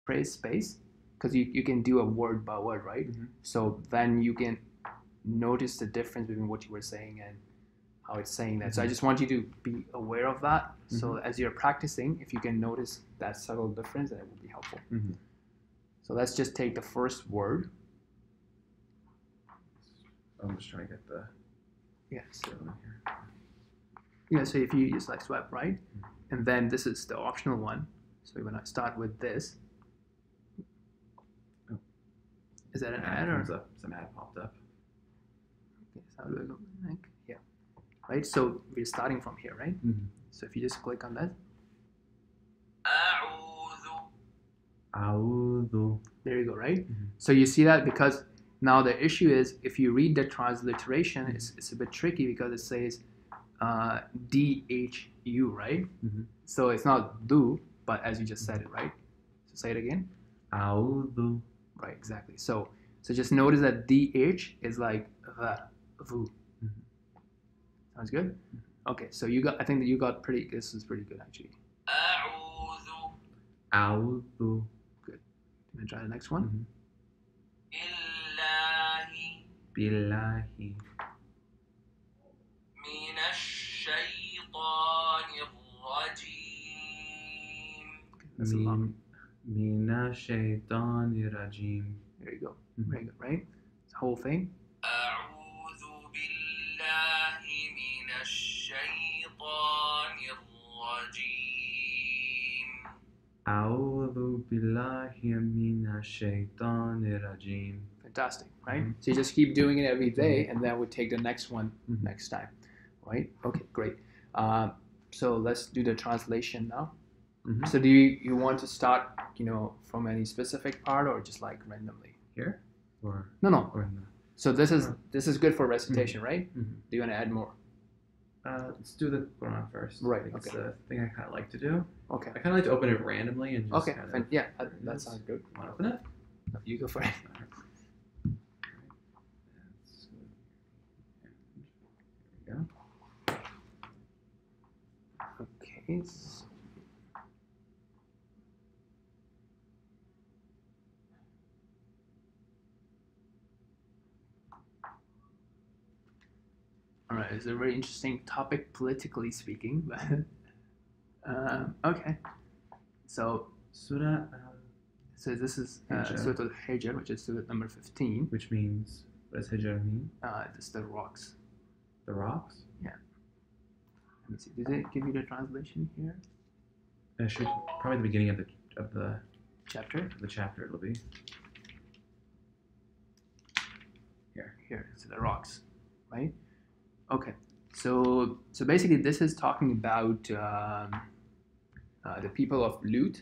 phrase space, because you can do a word by word, right? So then you can notice the difference between what you were saying and how it's saying that. So I just want you to be aware of that. So as you're practicing, if you can notice that subtle difference, then it will be helpful. So let's just take the first word. I'm just trying to get the so if you just like swipe right, and then this is the optional one. So we're gonna start with this. Is that an ad or some ad popped up? Okay, so how do I go back? Yeah, right. So we're starting from here, right? So if you just click on that. أعوذ. There you go, right? So you see that, because now the issue is if you read the transliteration, it's a bit tricky because it says DHU, right? So it's not do, but as you just said it, right? So say it again. أعوذ. Right, exactly. So just notice that DH is like the, vu. Sounds good? Okay, so I think that you got this is pretty good actually. أعوذ. Good. You want to try the next one? Billahi. That's a long. Mina shaitanir rajim. There you go. Very good, right? It's the whole thing. أعوذ بالله من الشيطان الرجيم. أعوذ بالله من الشيطان الرجيم. Fantastic, right? So you just keep doing it every day, and then we take the next one next time, right? Okay, great. So let's do the translation now. So do you want to start, from any specific part or just like randomly? Here? Or no. Or in the... So this is good for recitation, right? Do you want to add more? Let's do the Qur'an first. Right. It's the thing I kind of like to do. Okay. I kind of like to open it randomly and just that sounds good. Want to open it? No, you go for it. There we go. Okay. All right, it's a very interesting topic politically speaking, but okay. So Surah. So this is Surah Al-Hijr, which is Surah number 15. Which means, what does Hijr mean? It's the rocks. The rocks? Yeah. Let me see. Does it give you the translation here? It should probably the beginning of the chapter. The chapter it'll be. Here, so the rocks, right? Okay. So basically, this is talking about the people of Lut,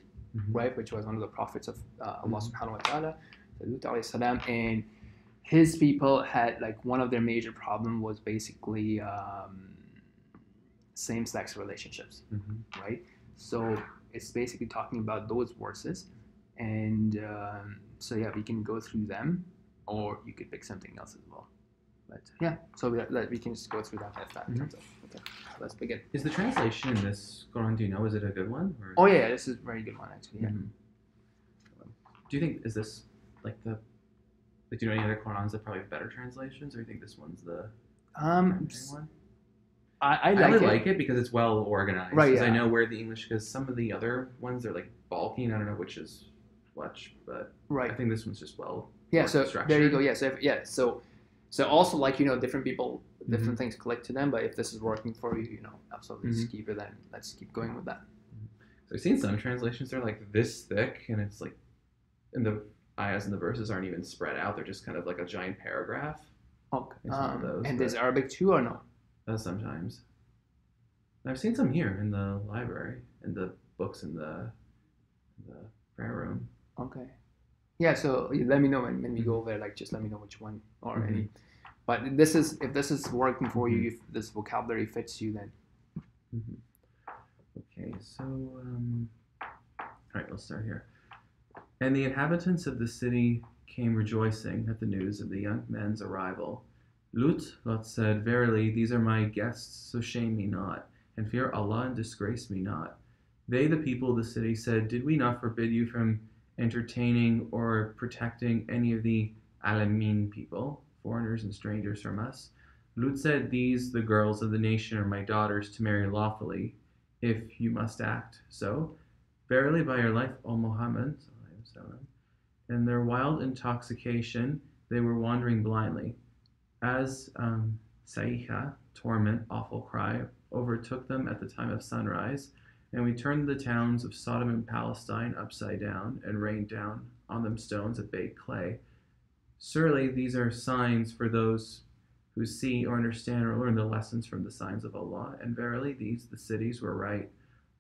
right, which was one of the prophets of Allah subhanahu wa ta'ala, Lut alayhi salam, and his people had, like, one of their major problem was basically same-sex relationships, right? So it's basically talking about those verses, and so yeah, we can go through them, or you could pick something else as well. But yeah, so we can just go through that if that comes up. Okay, let's begin. Is the translation in this Quran, do you know, is it a good one? Or? Oh yeah, this is a very good one actually. Yeah. Do you think, is this like do you know any other Qurans that probably have better translations, or do you think this one's the one? I really like it because it's well organized. Right. Yeah. I know where the English, because some of the other ones are like bulky, and I don't know which is which, but I think this one's just well. Yeah. So structured. There you go. Yeah. So also, like, different people, different things click to them, but if this is working for you, absolutely just keep it. Then let's keep going with that. So I've seen some translations, they're like this thick, and it's like, and the ayahs and the verses aren't even spread out. They're just kind of like a giant paragraph. Okay. Those, and there's Arabic too, or no? Sometimes. I've seen some here in the library, in the books in the prayer room. Okay. Yeah, so let me know when we go over there, like, just let me know which one or any. But if this is working for you, if this vocabulary fits you, then. Okay, so, all right, let's start here. And the inhabitants of the city came rejoicing at the news of the young men's arrival. Lot said, "Verily, these are my guests, so shame me not, and fear Allah and disgrace me not." They, the people of the city, said, "Did we not forbid you from entertaining or protecting any of the Alamin people, foreigners and strangers from us. Lut said, "These, the girls of the nation, are my daughters to marry lawfully, if you must act so. Verily, by your life, O Muhammad," in their wild intoxication, they were wandering blindly. As Saiha, torment, awful cry, overtook them at the time of sunrise, and we turned the towns of Sodom and Palestine upside down, and rained down on them stones of baked clay. Surely these are signs for those who see or understand or learn the lessons from the signs of Allah, and verily these, the cities, were right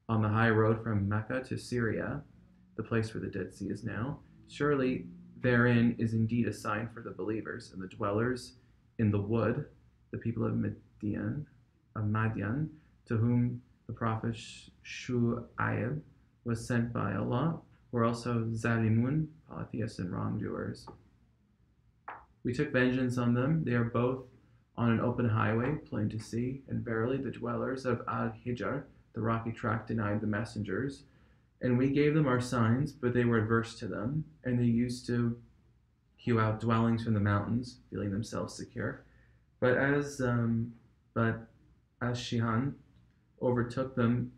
on the high road from Mecca to Syria, the place where the Dead Sea is now. Surely therein is indeed a sign for the believers, and the dwellers in the wood, the people of Madian, to whom the prophet Shu'aib was sent by Allah, were also Zalimun, polytheists and wrongdoers. We took vengeance on them. They are both on an open highway, plain to see, and verily the dwellers of Al-Hijr, the rocky tract, denied the messengers. And we gave them our signs, but they were adverse to them, and they used to hew out dwellings from the mountains, feeling themselves secure. But as Shihan overtook them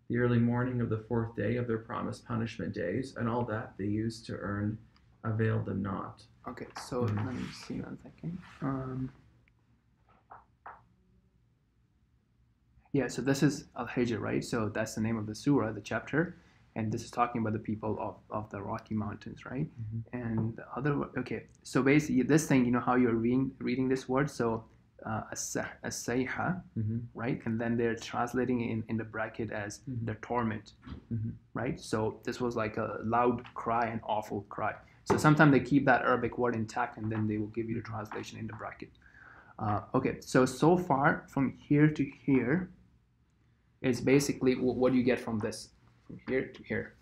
the early morning of the fourth day of their promised punishment days, and all that they used to earn availed them not. Okay, so let me see 1 second. Yeah, so this is Al-Hijr, right? So that's the name of the surah, the chapter, and this is talking about the people of the Rocky Mountains, right? And the other, okay, so basically this thing, you know how you're reading this word, so as-sayha, right? And then they're translating it in the bracket as the torment, right? So this was like a loud cry, an awful cry. So sometimes they keep that Arabic word intact, and then they will give you the translation in the bracket. Okay, so far from here to here is basically what do you get from this, from here to here?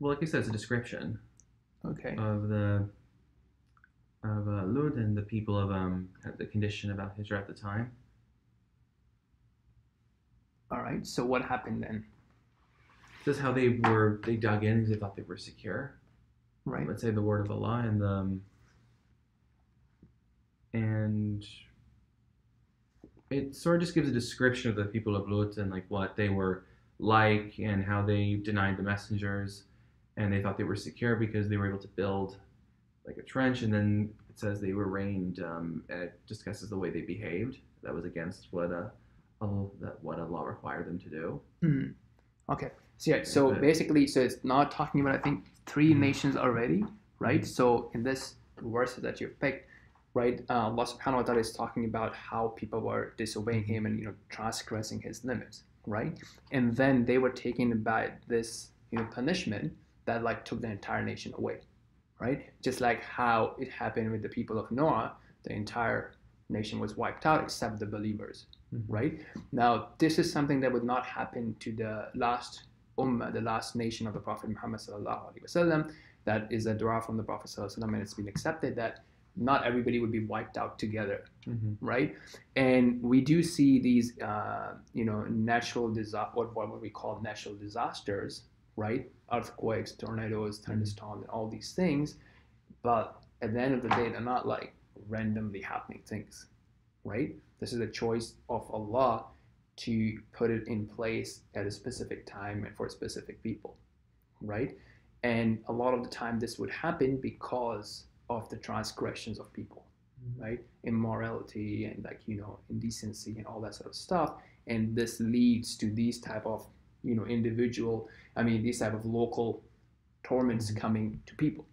Well, like you said, it's a description. Okay. Of Lud and the people of the condition of Al-Hijr at the time. All right. So what happened then? This is how they dug in because they thought they were secure. Right. Let's say the word of Allah and it sort of just gives a description of the people of Lut and like what they were like and how they denied the messengers, and they thought they were secure because they were able to build like a trench, and then it says they were rained, and it discusses the way they behaved. That was against what Allah required them to do. Okay. So yeah, so basically, so it's not talking about, I think, 3 nations already, right? So in this verses that you've picked, right, Allah subhanahu wa ta'ala is talking about how people were disobeying him and, you know, transgressing his limits, right? And then they were taken by this, you know, punishment that like took the entire nation away, right? Just like how it happened with the people of Noah, the entire nation was wiped out except the believers, right? Now, this is something that would not happen to the last ummah, the last nation of the Prophet Muhammad sallallahu alaihi wasallam. That is a dua from the Prophet sallallahu alaihi wasallam, and it's been accepted that not everybody would be wiped out together, right? And we do see these, you know, natural what we call natural disasters, right? Earthquakes, tornadoes, thunderstorms, and all these things. But at the end of the day, they're not like randomly happening things, right? This is a choice of Allah to put it in place at a specific time and for specific people, right? And a lot of the time this would happen because of the transgressions of people, right? Immorality and like, you know, indecency and all that sort of stuff. And this leads to these type of, you know, these type of local torments coming to people.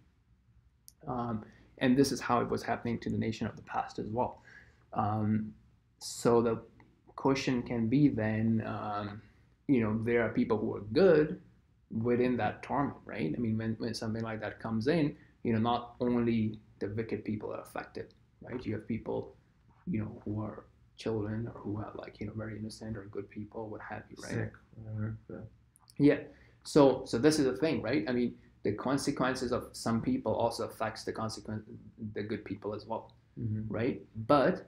And this is how it was happening to the nation of the past as well. So the question can be then, you know, there are people who are good within that torment, right? I mean, when something like that comes in, you know, not only the wicked people are affected, right? You have people, you know, who are children or who are like, you know, very innocent or good people, what have you, right? Sick, whatever. Yeah. So this is the thing, right? I mean, the consequences of some people also affects the good people as well, right? But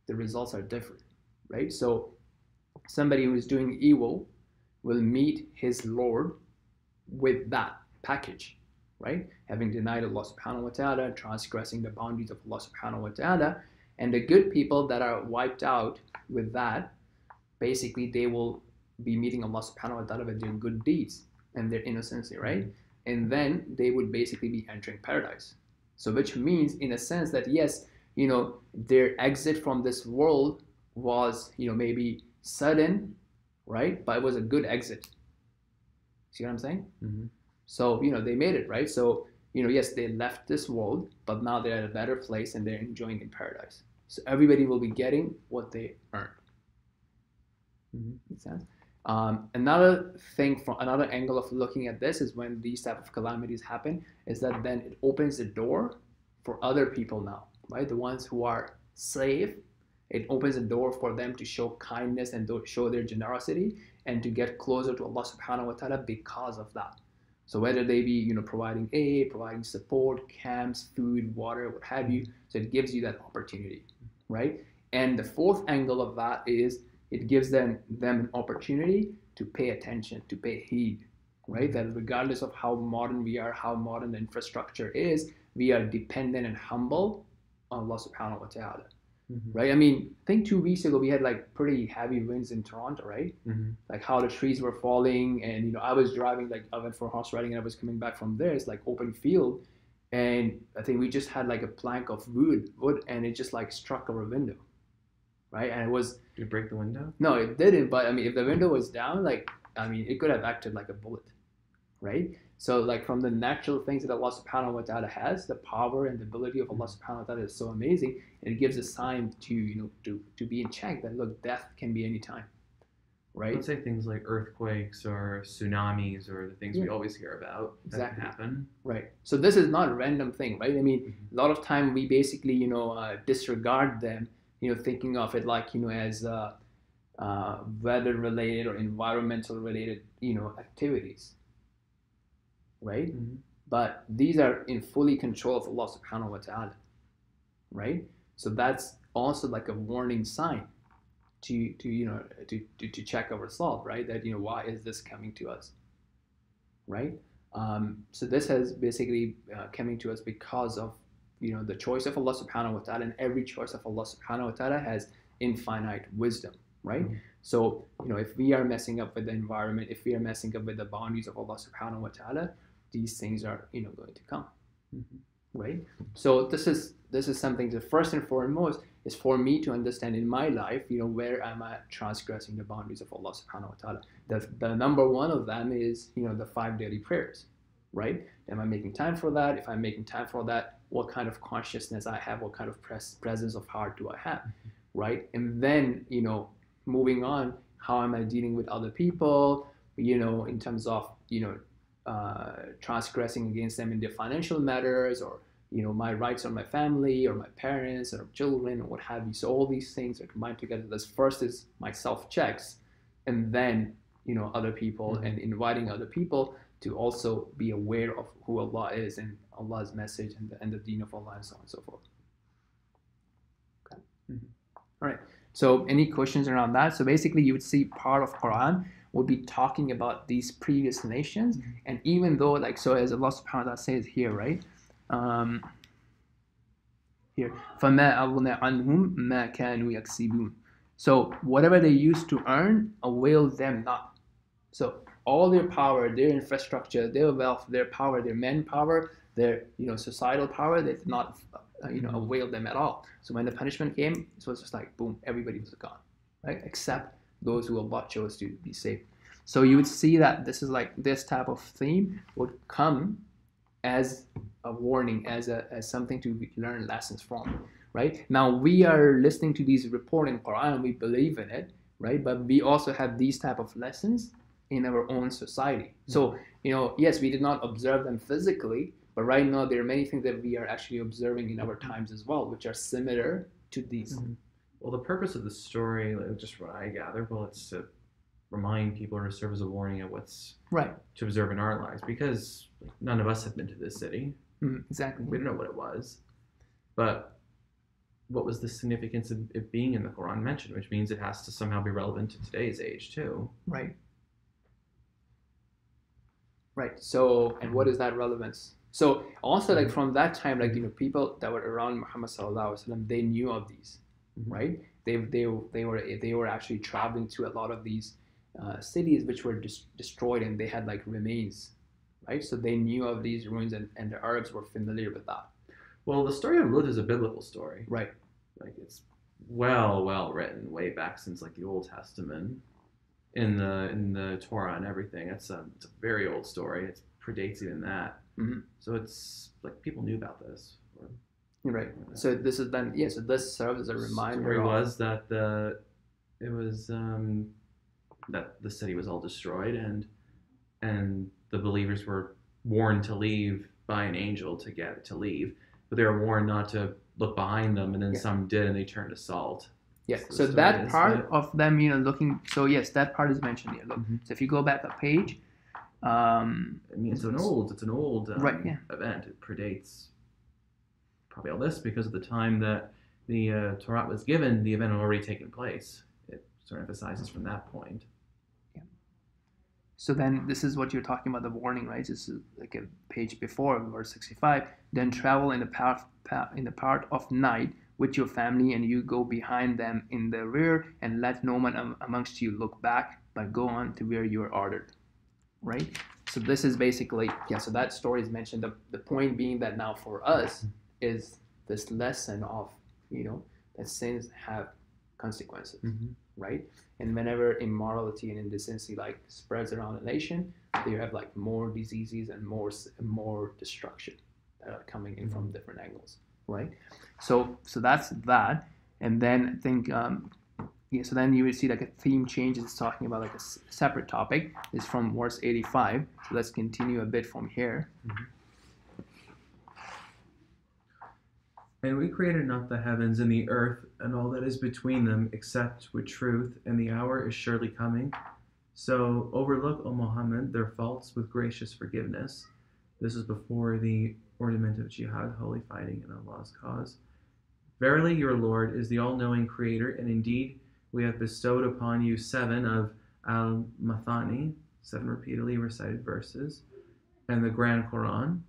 the results are different, right? So somebody who is doing evil will meet his Lord with that package, right? Having denied Allah subhanahu wa ta'ala, transgressing the boundaries of Allah subhanahu wa ta'ala. And the good people that are wiped out with that, basically they will be meeting Allah subhanahu wa ta'ala with their good deeds and their innocency, right? And then they would basically be entering paradise. So which means in a sense that yes, their exit from this world was, maybe sudden, right? But it was a good exit. See what I'm saying? Mm-hmm. So, they made it, right? So, yes, they left this world, but now they're at a better place and they're enjoying in paradise. So everybody will be getting what they earned. Mm-hmm. Makes sense? Another thing, from another angle of looking at this, is when these type of calamities happen, is that then it opens the door for other people now, right? The ones who are slave, it opens the door for them to show kindness and show their generosity and to get closer to Allah subhanahu wa ta'ala because of that. So whether they be, providing aid, providing support, camps, food, water, what have you, so it gives you that opportunity, right? And the fourth angle of that is it gives them an opportunity to pay attention, to pay heed, right? That regardless of how modern we are, how modern the infrastructure is, we are dependent and humble on Allah subhanahu wa ta'ala. Mm-hmm. Right? I think 2 weeks ago we had like pretty heavy winds in Toronto, right? Mm-hmm. Like how the trees were falling, and I was driving, like I went for horse riding and I was coming back from there. It's like open field, and I think we just had like a plank of wood, and it just like struck our window, right? And it was. Did it break the window? No, it didn't. But if the window was down, it could have acted like a bullet, right? So like from the natural things that Allah subhanahu wa ta'ala has, the power and the ability of Allah subhanahu wa ta'ala is so amazing, and it gives a sign to to be in check that look, death can be any time, right? Let's say things like earthquakes or tsunamis or the things we always hear about that can happen. Right. So this is not a random thing, right? A lot of time we basically disregard them, thinking of it like as weather related or environmental related activities. Right? Mm-hmm. But these are in fully control of Allah subhanahu wa ta'ala, right? So that's also like a warning sign to check ourselves, right? That why is this coming to us, right? So this has basically coming to us because of the choice of Allah subhanahu wa ta'ala, and every choice of Allah subhanahu wa ta'ala has infinite wisdom, right? Mm-hmm. So if we are messing up with the environment, if we are messing up with the boundaries of Allah subhanahu wa ta'ala, these things are going to come. Mm-hmm. Right? So this is something that first and foremost is for me to understand in my life, where am I transgressing the boundaries of Allah subhanahu wa ta'ala. The number one of them is the 5 daily prayers, right? Am I making time for that? If I'm making time for that, what kind of consciousness I have, what kind of presence of heart do I have, right? And then moving on, how am I dealing with other people, in terms of transgressing against them in their financial matters, or my rights on my family or my parents or children or what have you. So all these things are combined together. This first is my self-checks, and then other people, and inviting other people to also be aware of who Allah is and Allah's message and the deen of Allah, and so on and so forth. Okay. Mm-hmm. All right. So any questions around that? So basically you would see part of Qur'an would be talking about these previous nations, and even though as Allah subhanahu wa ta'ala says here, right? Here, فَمَا أَغْنَى عَنْهُمْ مَا كَانُوا يَكْسِبُونَ. So whatever they used to earn availed them not. So all their power, their infrastructure, their wealth, their power, their manpower, their societal power, they did not avail them at all. So when the punishment came, it was just like boom, everybody was gone, right? Except those who Allah chose to be saved. So you would see that this is this type of theme would come as a warning, as something to learn lessons from, right? Now we are listening to these reports in Quran, we believe in it, right? But we also have these type of lessons in our own society. So yes, we did not observe them physically, but right now there are many things that we are actually observing in our times as well, which are similar to these. Mm-hmm. Well, the purpose of the story, just what I gather, it's to remind people or serve as a warning of what's right to observe in our lives, because none of us have been to this city. Exactly. We don't know what it was, but what was the significance of it being in the Quran mentioned, which means it has to somehow be relevant to today's age too. Right. So, and what is that relevance? So also like from that time, like people that were around Muhammad sallallahu alaihi wasallam, they knew of these, right? They were actually traveling to a lot of these cities which were destroyed, and they had like remains, right? So they knew of these ruins, and the Arabs were familiar with that. Well, the story of Lut is a biblical story, right? Like it's well written, way back since like the Old Testament, in the Torah and everything. It's a very old story. It predates even that. So it's like people knew about this. Right. So this is then so this serves as a reminder. The story was that that the city was all destroyed, and the believers were warned to leave by an angel to leave, but they were warned not to look behind them, and then some did, and they turned to salt. Yeah. So that part of them, looking. So yes, that part is mentioned here. Look. So if you go back a page. I mean, it's an old event. It predates probably all this, because of the time that the Torah was given, the event had already taken place. It sort of emphasizes from that point. Yeah. So then this is what you're talking about, the warning, right? This is like a page before, verse 65. Then travel in the part of night with your family, and you go behind them in the rear, and let no one amongst you look back, but go on to where you are ordered. Right? So this is basically, so that story is mentioned. The point being that now for us is this lesson of, that sins have consequences, right? And whenever immorality and indecency like spreads around a nation, you have like more diseases and more destruction that are coming in from different angles, right? So that's that. And then I think, so then you will see like a theme change. It's talking about like a separate topic. It's from verse 85. So let's continue a bit from here. And we created not the heavens and the earth and all that is between them, except with truth, and the hour is surely coming. So overlook, O Muhammad, their faults with gracious forgiveness. This is before the ornament of jihad, holy fighting in Allah's cause. Verily your Lord is the all-knowing creator, and indeed we have bestowed upon you 7 of al-Mathani, 7 repeatedly recited verses, and the Grand Qur'an.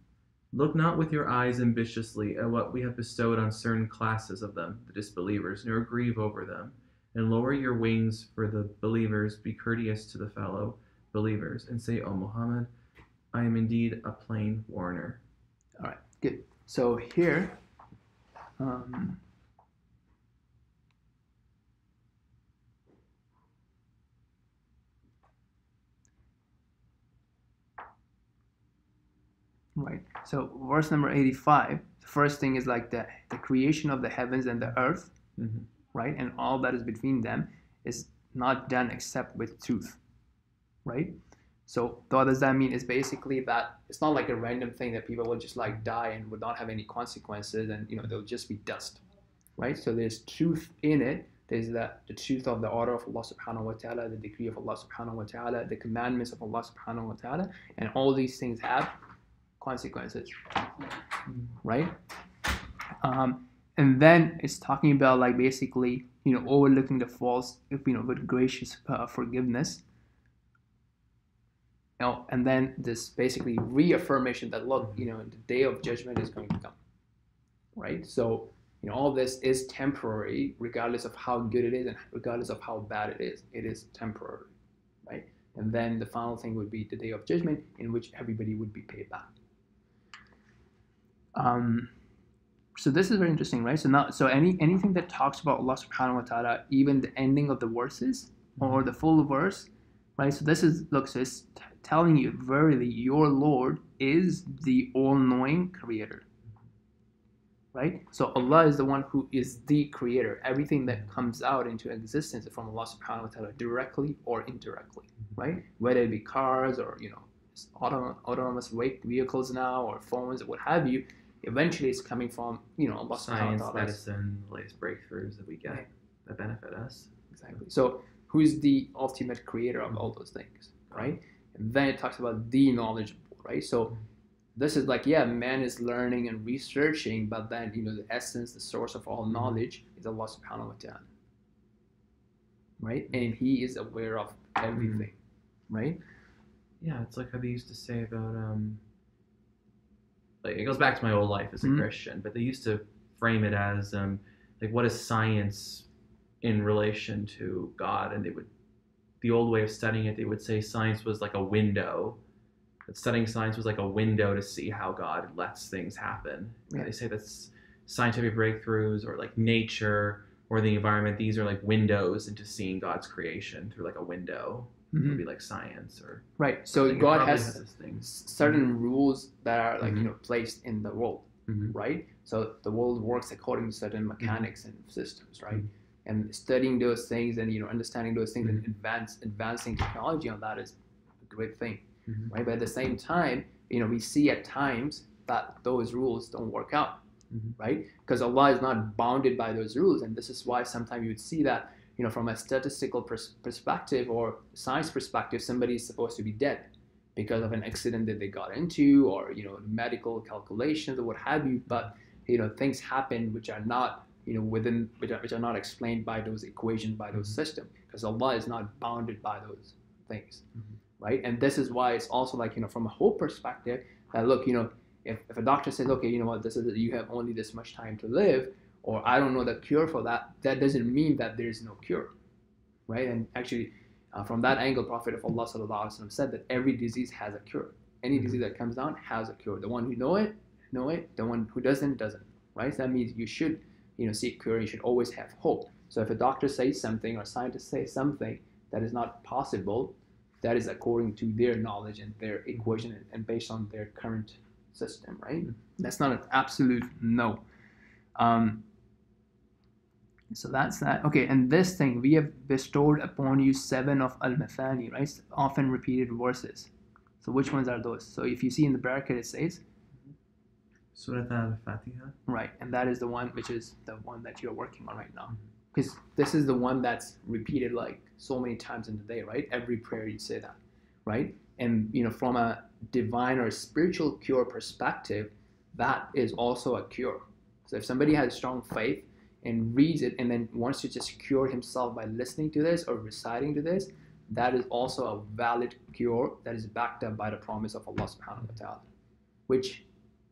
Look not with your eyes ambitiously at what we have bestowed on certain classes of them, the disbelievers, nor grieve over them, and lower your wings for the believers. Be courteous to the fellow believers, and say, O Muhammad, I am indeed a plain warner. All right, good. So here, right. So verse number 85, the first thing is like the creation of the heavens and the earth, right? And all that is between them is not done except with truth, right? So what does that mean? Is basically that it's not like a random thing that people will just like die and would not have any consequences, and they'll just be dust, right? So there's truth in it. There's the truth of the order of Allah subhanahu wa ta'ala, the decree of Allah subhanahu wa ta'ala, the commandments of Allah subhanahu wa ta'ala, and all these things have consequences, right? And then it's talking about like basically overlooking the faults, with gracious forgiveness. And then this basically reaffirmation that look, the day of judgment is going to come, right? So all this is temporary, regardless of how good it is and regardless of how bad it is temporary, right? And then the final thing would be the day of judgment, in which everybody would be paid back. So this is very interesting, right? So anything that talks about Allah subhanahu wa ta'ala, even the ending of the verses or the full verse, right? So this is, so it's telling you, verily your Lord is the all-knowing creator, right? So Allah is the one who is the creator. Everything that comes out into existence is from Allah subhanahu wa ta'ala, directly or indirectly, right? Whether it be cars or autonomous vehicles now, or phones, or what have you, eventually it's coming from Allah science, subhanahu wa ta'ala. medicine, the latest breakthroughs that we get that benefit us. Exactly. So who is the ultimate creator of all those things, right? And then it talks about the knowledgeable, right? So this is like, man is learning and researching, but then the essence, the source of all knowledge is Allah subhanahu wa ta'ala, right? And he is aware of everything, right? Yeah, it's like how they used to say about like, it goes back to my old life as a Christian, but they used to frame it as like, what is science in relation to God? And the old way of studying it, they would say science was like a window. That studying science was like a window to see how God lets things happen. Yeah. They say that's scientific breakthroughs or like nature or the environment. These are like windows into seeing God's creation through like a window. It would be like science or right. So God has certain rules that are like placed in the world, right? So the world works according to certain mechanics and systems, right? And studying those things and understanding those things and advancing technology on that is a great thing, right? But at the same time, we see at times that those rules don't work out, right? Because Allah is not bounded by those rules, and this is why sometimes you would see that from a statistical perspective or science perspective, somebody is supposed to be dead because of an accident that they got into, or medical calculations or what have you. But things happen which are not which are not explained by those equations, by those systems, because Allah is not bounded by those things, right? And this is why it's also like from a hope perspective that look, if a doctor says, okay, you know what, this is you have only this much time to live, or I don't know the cure for that, that doesn't mean that there is no cure, right? And actually, from that angle, Prophet of Allah ﷺ said that every disease has a cure. Any disease that comes down has a cure. The one who know it. The one who doesn't. Right? So that means you should, seek cure. You should always have hope. So if a doctor says something or scientists say something that is not possible, that is according to their knowledge and their equation and based on their current system, right? That's not an absolute no. So that's that. Okay, and this thing, we have bestowed upon you 7 of al-mathani, right? Often repeated verses. So which ones are those? So if you see in the bracket, it says Surah al-Fatiha. Right, and that is the one which is the one that you're working on right now. Because this is the one that's repeated like so many times in the day, right? Every prayer you say that, right? And from a divine or spiritual cure perspective, that is also a cure. So if somebody has strong faith and reads it and then wants to just cure himself by listening to this or reciting to this, that is also a valid cure that is backed up by the promise of Allah subhanahu wa ta'ala. Which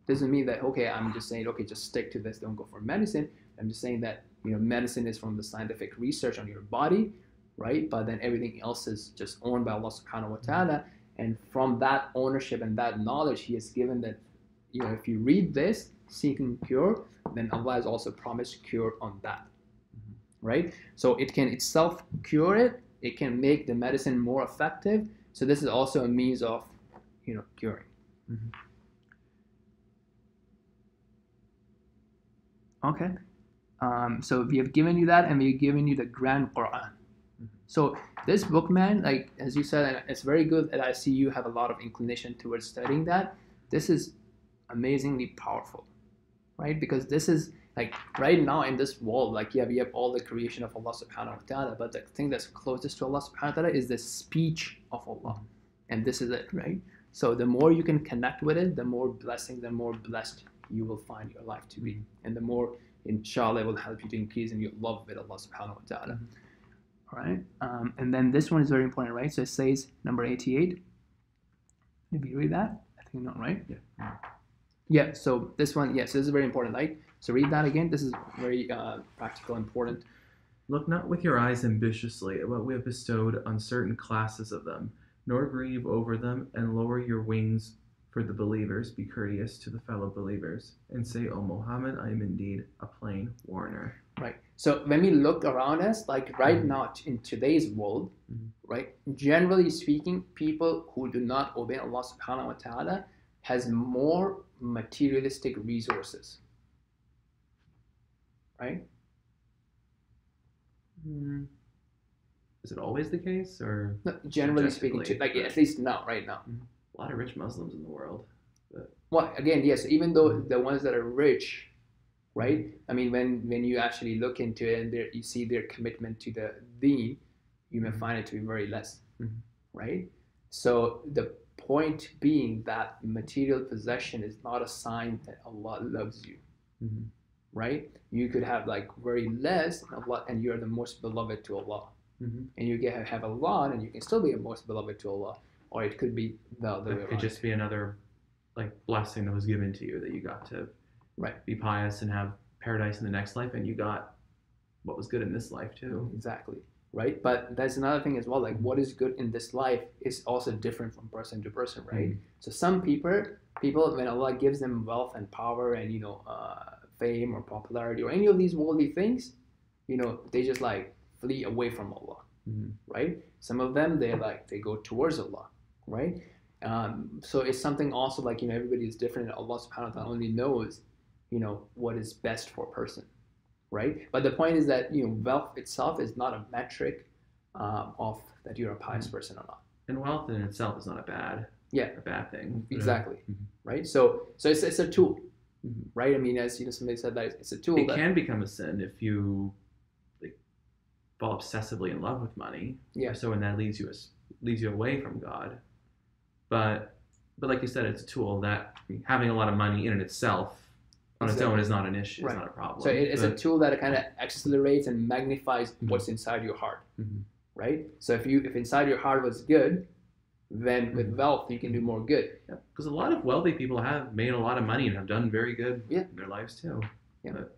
doesn't mean that, okay, I'm just saying, okay, just stick to this, don't go for medicine. I'm just saying that, medicine is from the scientific research on your body, right? But then everything else is just owned by Allah subhanahu wa ta'ala. And from that ownership and that knowledge, He has given that, if you read this, seeking cure, then Allah has also promised cure on that, right? So it can itself cure it. It can make the medicine more effective. So this is also a means of, curing. Okay. So we have given you that, and we've given you the Grand Qur'an. So this book, man, like as you said, it's very good, and I see you have a lot of inclination towards studying that. This is amazingly powerful, right? Because this is like right now in this world, like we have all the creation of Allah subhanahu wa ta'ala, but the thing that's closest to Allah subhanahu wa ta'ala is the speech of Allah. And this is it, right? So the more you can connect with it, the more blessings and more blessed you will find your life to be. And the more, inshallah, it will help you to increase in your love with Allah subhanahu wa ta'ala. All right. And then this one is very important, right? So it says number 88. Did you read that? I think not, right? Yeah. Yeah, so this one, yes, this is very important, right? So read that again. This is very practical, important. Look not with your eyes ambitiously at what we have bestowed on certain classes of them, nor grieve over them, and lower your wings for the believers. Be courteous to the fellow believers, and say, O Muhammad, I am indeed a plain warner. Right. So when we look around us, like right now in today's world, right, generally speaking, people who do not obey Allah subhanahu wa ta'ala has more materialistic resources, right? Is it always the case, or no, generally speaking, like at least now, right now? A lot of rich Muslims in the world. But... Well, again, yes, even though the ones that are rich, right? I mean, when you actually look into it and you see their commitment to the deen, you may find it to be very less, right? So the point being that material possession is not a sign that Allah loves you, right? You could have like very less, and you're the most beloved to Allah. And you can have a lot, and you can still be the most beloved to Allah. Or it could be the other way around. It could just be another like blessing that was given to you, that you got to be pious and have paradise in the next life, and you got what was good in this life too. Exactly. Right. But that's another thing as well. Like what is good in this life is also different from person to person, right? So some people, when Allah gives them wealth and power and fame or popularity or any of these worldly things, they just like flee away from Allah, right? Some of them they go towards Allah, right? So it's something also like everybody is different. And Allah Subhanahu wa Taala only knows what is best for a person. Right, but the point is that wealth itself is not a metric of that you're a pious person or not. And wealth in itself is not a bad thing. Exactly, right? So it's a tool, right? I mean, as somebody said that it's a tool. It can become a sin if you fall obsessively in love with money. Yeah. So when that leads you away from God, but like you said, it's a tool that having a lot of money in and itself. On its own is not an issue. It's not a problem. So it's a tool that kind of accelerates and magnifies what's inside your heart, right? So if inside your heart was good, then with wealth you can do more good. Yeah, because a lot of wealthy people have made a lot of money and have done very good in their lives too. Yeah, but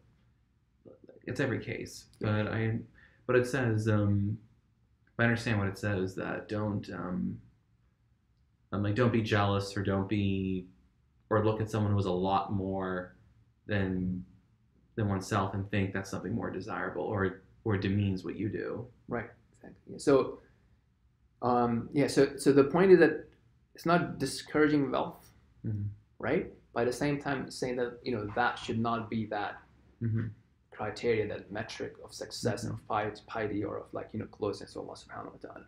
it's every case. But it says, I understand what it says, that don't be jealous or or look at someone who has a lot more than oneself and think that's something more desirable or demeans what you do. Right. Exactly. So, So the point is that it's not discouraging wealth, right? But at the same time, saying that that should not be that criteria, that metric of success and of piety or of closeness to Allah Subhanahu wa Taala.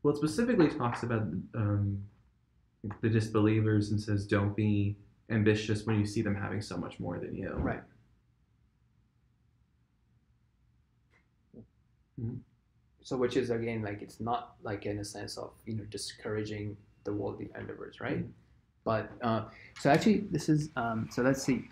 Well, it specifically talks about the disbelievers and says, don't be ambitious when you see them having so much more than you. Right. So which is again it's not in a sense of discouraging the worldly endeavors, right? But so actually this is so let's see.